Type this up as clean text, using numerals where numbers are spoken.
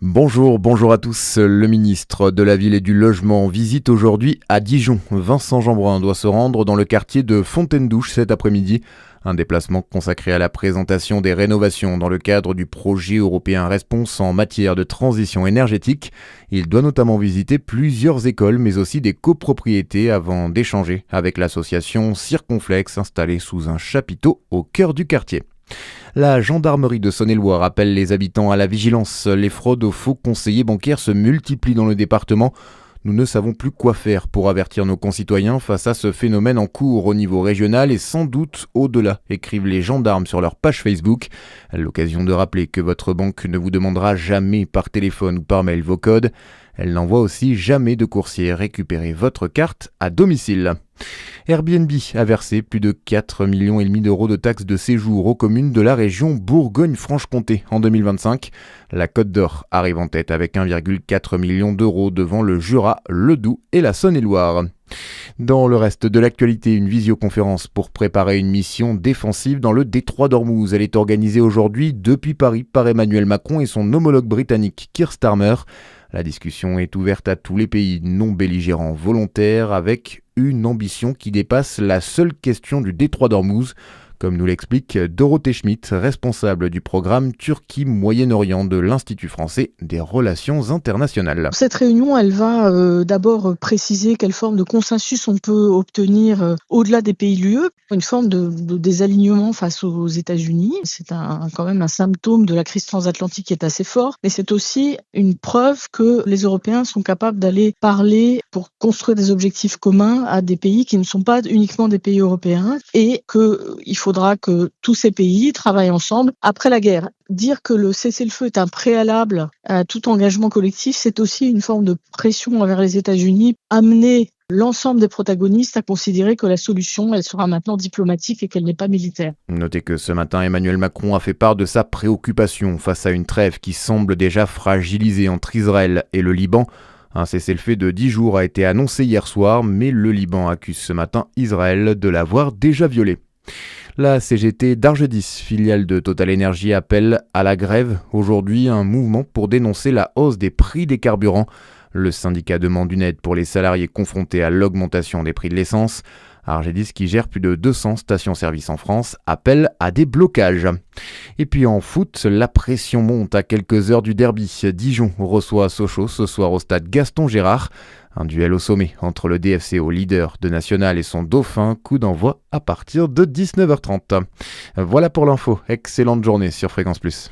Bonjour à tous. Le ministre de la Ville et du Logement visite aujourd'hui à Dijon. Vincent Jeanbrun doit se rendre dans le quartier de Fontaine-Douche cet après-midi. Un déplacement consacré à la présentation des rénovations dans le cadre du projet européen Response en matière de transition énergétique. Il doit notamment visiter plusieurs écoles mais aussi des copropriétés avant d'échanger avec l'association Circonflex installée sous un chapiteau au cœur du quartier. La gendarmerie de Saône-et-Loire appelle les habitants à la vigilance. Les fraudes aux faux conseillers bancaires se multiplient dans le département. Nous ne savons plus quoi faire pour avertir nos concitoyens face à ce phénomène en cours au niveau régional et sans doute au-delà, écrivent les gendarmes sur leur page Facebook. L'occasion de rappeler que votre banque ne vous demandera jamais par téléphone ou par mail vos codes. Elle n'envoie aussi jamais de coursier récupérer votre carte à domicile. Airbnb a versé plus de 4,5 millions d'euros de taxes de séjour aux communes de la région Bourgogne-Franche-Comté en 2025. La Côte d'Or arrive en tête avec 1,4 million d'euros devant le Jura, le Doubs et la Saône-et-Loire. Dans le reste de l'actualité, une visioconférence pour préparer une mission défensive dans le détroit d'Ormuz. Elle est organisée aujourd'hui depuis Paris par Emmanuel Macron et son homologue britannique Keir Starmer. La discussion est ouverte à tous les pays non belligérants volontaires avec une ambition qui dépasse la seule question du détroit d'Ormuz, comme nous l'explique Dorothée Schmidt, responsable du programme Turquie-Moyen-Orient de l'Institut français des relations internationales. Cette réunion, elle va d'abord préciser quelle forme de consensus on peut obtenir au-delà des pays de l'UE, une forme de désalignement face aux États-Unis. C'est quand même un symptôme de la crise transatlantique qui est assez fort, mais c'est aussi une preuve que les Européens sont capables d'aller parler pour construire des objectifs communs à des pays qui ne sont pas uniquement des pays européens et qu'il faudra que tous ces pays travaillent ensemble après la guerre. Dire que le cessez-le-feu est un préalable à tout engagement collectif, c'est aussi une forme de pression envers les États-Unis, amener l'ensemble des protagonistes à considérer que la solution, elle sera maintenant diplomatique et qu'elle n'est pas militaire. Notez que ce matin, Emmanuel Macron a fait part de sa préoccupation face à une trêve qui semble déjà fragilisée entre Israël et le Liban. Un cessez-le-feu de 10 jours a été annoncé hier soir, mais le Liban accuse ce matin Israël de l'avoir déjà violé. La CGT d'Argedis, filiale de Total Energy, appelle à la grève. Aujourd'hui, un mouvement pour dénoncer la hausse des prix des carburants. Le syndicat demande une aide pour les salariés confrontés à l'augmentation des prix de l'essence. Argedis, qui gère plus de 200 stations-service en France, appelle à des blocages. Et puis en foot, la pression monte à quelques heures du derby. Dijon reçoit Sochaux ce soir au stade Gaston Gérard. Un duel au sommet entre le DFC au leader de National et son dauphin, coup d'envoi à partir de 19h30. Voilà pour l'info, excellente journée sur Fréquence Plus.